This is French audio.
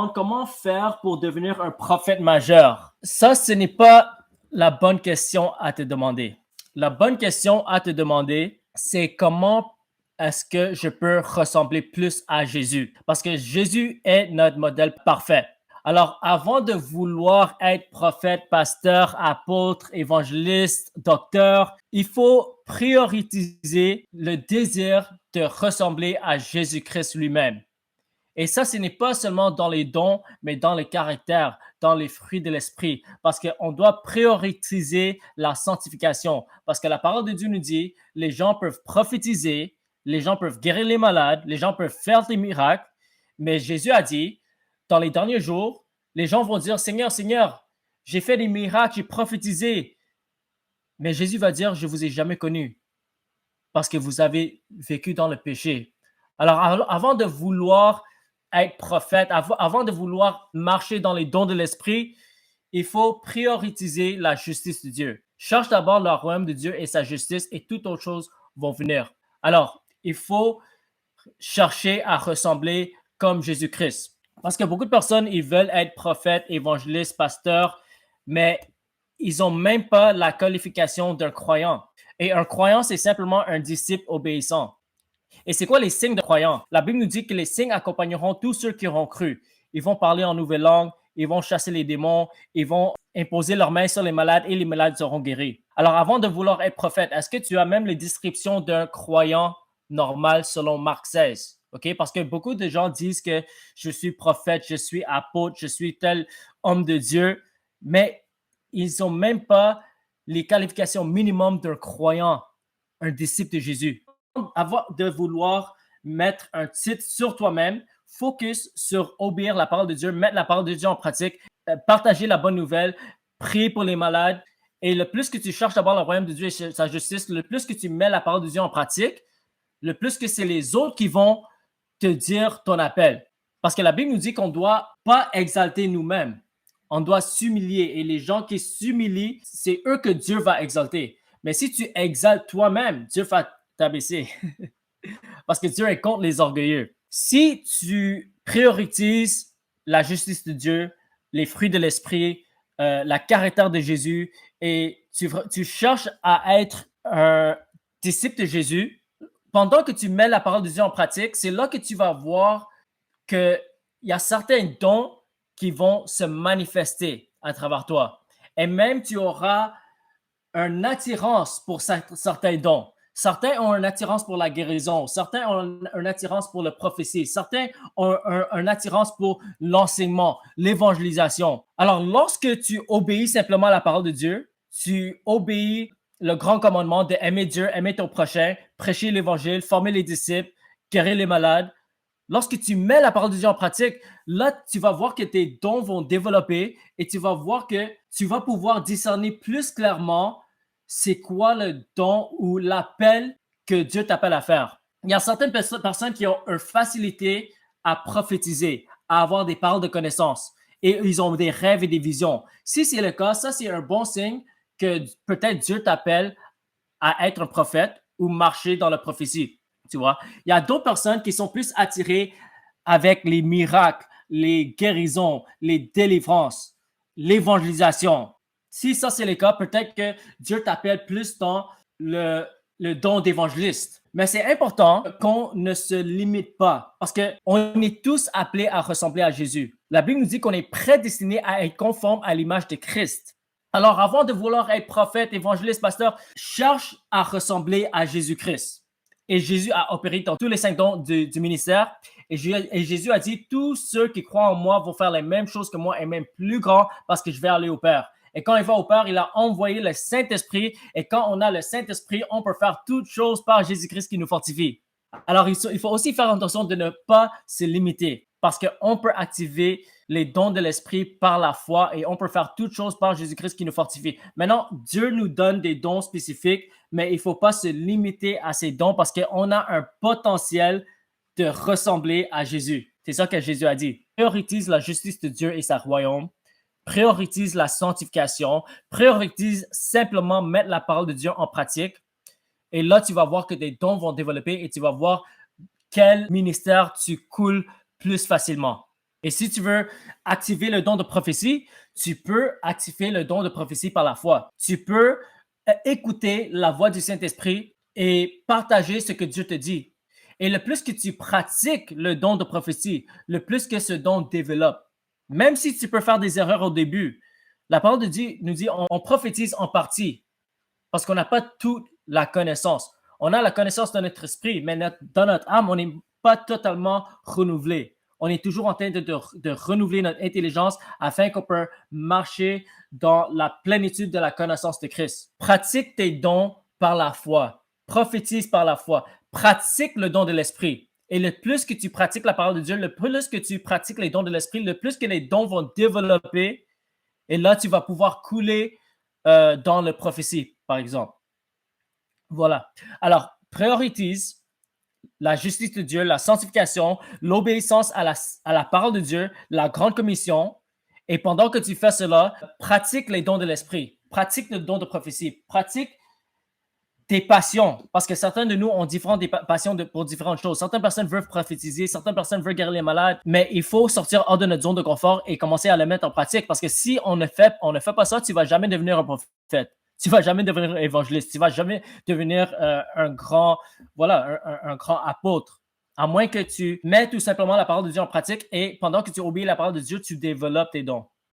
Comment faire pour devenir un prophète majeur? Ça, ce n'est pas la bonne question à te demander. La bonne question à te demander, c'est comment est-ce que je peux ressembler plus à Jésus? Parce que Jésus est notre modèle parfait. Alors, avant de vouloir être prophète, pasteur, apôtre, évangéliste, docteur, il faut prioriser le désir de ressembler à Jésus-Christ lui-même. Et ça, ce n'est pas seulement dans les dons, mais dans les caractères, dans les fruits de l'esprit. Parce qu'on doit prioriser la sanctification. Parce que la parole de Dieu nous dit, les gens peuvent prophétiser, les gens peuvent guérir les malades, les gens peuvent faire des miracles. Mais Jésus a dit, dans les derniers jours, les gens vont dire, Seigneur, Seigneur, j'ai fait des miracles, j'ai prophétisé. Mais Jésus va dire, je ne vous ai jamais connu. Parce que vous avez vécu dans le péché. Alors, avant de vouloir être prophète, avant de vouloir marcher dans les dons de l'esprit, il faut prioriser la justice de Dieu. Cherche d'abord le royaume de Dieu et sa justice et toutes autres choses vont venir. Alors, il faut chercher à ressembler comme Jésus-Christ. Parce que beaucoup de personnes, ils veulent être prophètes, évangélistes, pasteurs, mais ils n'ont même pas la qualification d'un croyant. Et un croyant, c'est simplement un disciple obéissant. Et c'est quoi les signes de croyants? La Bible nous dit que les signes accompagneront tous ceux qui auront cru. Ils vont parler en nouvelle langue, ils vont chasser les démons, ils vont imposer leurs mains sur les malades et les malades seront guéris. Alors, avant de vouloir être prophète, est-ce que tu as même les descriptions d'un croyant normal selon Marc 16? OK? Parce que beaucoup de gens disent que je suis prophète, je suis apôtre, je suis tel homme de Dieu, mais ils n'ont même pas les qualifications minimum d'un croyant, un disciple de Jésus. Avant de vouloir mettre un titre sur toi-même, focus sur obéir la parole de Dieu, mettre la parole de Dieu en pratique, partager la bonne nouvelle, prier pour les malades. Et le plus que tu cherches d'abord le royaume de Dieu et sa justice, le plus que tu mets la parole de Dieu en pratique, le plus que c'est les autres qui vont te dire ton appel. Parce que la Bible nous dit qu'on ne doit pas exalter nous-mêmes. On doit s'humilier. Et les gens qui s'humilient, c'est eux que Dieu va exalter. Mais si tu exaltes toi-même, Dieu va t'abaisser. Parce que Dieu est contre les orgueilleux. Si tu priorises la justice de Dieu, les fruits de l'esprit, la caractère de Jésus, et tu cherches à être un disciple de Jésus, pendant que tu mets la parole de Dieu en pratique, c'est là que tu vas voir qu'il y a certains dons qui vont se manifester à travers toi. Et même tu auras une attirance pour certains dons. Certains ont une attirance pour la guérison, certains ont une attirance pour la prophétie, certains ont une attirance pour l'enseignement, l'évangélisation. Alors, lorsque tu obéis simplement à la parole de Dieu, tu obéis le grand commandement d'aimer Dieu, aimer ton prochain, prêcher l'évangile, former les disciples, guérir les malades. Lorsque tu mets la parole de Dieu en pratique, là, tu vas voir que tes dons vont développer et tu vas voir que tu vas pouvoir discerner plus clairement c'est quoi le don ou l'appel que Dieu t'appelle à faire. Il y a certaines personnes qui ont une facilité à prophétiser, à avoir des paroles de connaissance et ils ont des rêves et des visions. Si c'est le cas, ça, c'est un bon signe que peut-être Dieu t'appelle à être un prophète ou marcher dans la prophétie. Tu vois, il y a d'autres personnes qui sont plus attirées avec les miracles, les guérisons, les délivrances, l'évangélisation. Si ça c'est le cas, peut-être que Dieu t'appelle plus dans le don d'évangéliste. Mais c'est important qu'on ne se limite pas parce qu'on est tous appelés à ressembler à Jésus. La Bible nous dit qu'on est prédestiné à être conforme à l'image de Christ. Alors, avant de vouloir être prophète, évangéliste, pasteur, cherche à ressembler à Jésus-Christ. Et Jésus a opéré dans tous les 5 dons du ministère. Et Jésus a dit, tous ceux qui croient en moi vont faire les mêmes choses que moi et même plus grand parce que je vais aller au Père. Et quand il va au Père, il a envoyé le Saint-Esprit. Et quand on a le Saint-Esprit, on peut faire toutes choses par Jésus-Christ qui nous fortifie. Alors, il faut aussi faire attention de ne pas se limiter parce qu'on peut activer les dons de l'esprit par la foi et on peut faire toutes choses par Jésus-Christ qui nous fortifie. Maintenant, Dieu nous donne des dons spécifiques, mais il ne faut pas se limiter à ces dons parce qu'on a un potentiel de ressembler à Jésus. C'est ça que Jésus a dit. Priorise la justice de Dieu et sa royaume. Priorise la sanctification. Priorise simplement mettre la parole de Dieu en pratique. Et là, tu vas voir que des dons vont développer et tu vas voir quel ministère tu coules plus facilement. Et si tu veux activer le don de prophétie, tu peux activer le don de prophétie par la foi. Tu peux écouter la voix du Saint-Esprit et partager ce que Dieu te dit. Et le plus que tu pratiques le don de prophétie, le plus que ce don développe. Même si tu peux faire des erreurs au début, la parole de Dieu nous dit on prophétise en partie parce qu'on n'a pas toute la connaissance. On a la connaissance de notre esprit, mais dans notre âme, on n'est pas totalement renouvelé. On est toujours en train de renouveler notre intelligence afin qu'on puisse marcher dans la plénitude de la connaissance de Christ. Pratique tes dons par la foi. Prophétise par la foi. Pratique le don de l'esprit. Et le plus que tu pratiques la parole de Dieu, le plus que tu pratiques les dons de l'esprit, le plus que les dons vont développer. Et là, tu vas pouvoir couler dans la prophétie, par exemple. Voilà. Alors, priorise la justice de Dieu, la sanctification, l'obéissance à la parole de Dieu, la grande commission. Et pendant que tu fais cela, pratique les dons de l'esprit, pratique le don de prophétie, pratique tes passions. Parce que certains de nous ont différentes passions pour différentes choses. Certaines personnes veulent prophétiser, certaines personnes veulent guérir les malades, mais il faut sortir hors de notre zone de confort et commencer à le mettre en pratique. Parce que si on ne fait pas ça, tu ne vas jamais devenir un prophète. Tu ne vas jamais devenir évangéliste. Tu ne vas jamais devenir un grand apôtre. À moins que tu mets tout simplement la parole de Dieu en pratique et pendant que tu obéis la parole de Dieu, tu développes tes dons.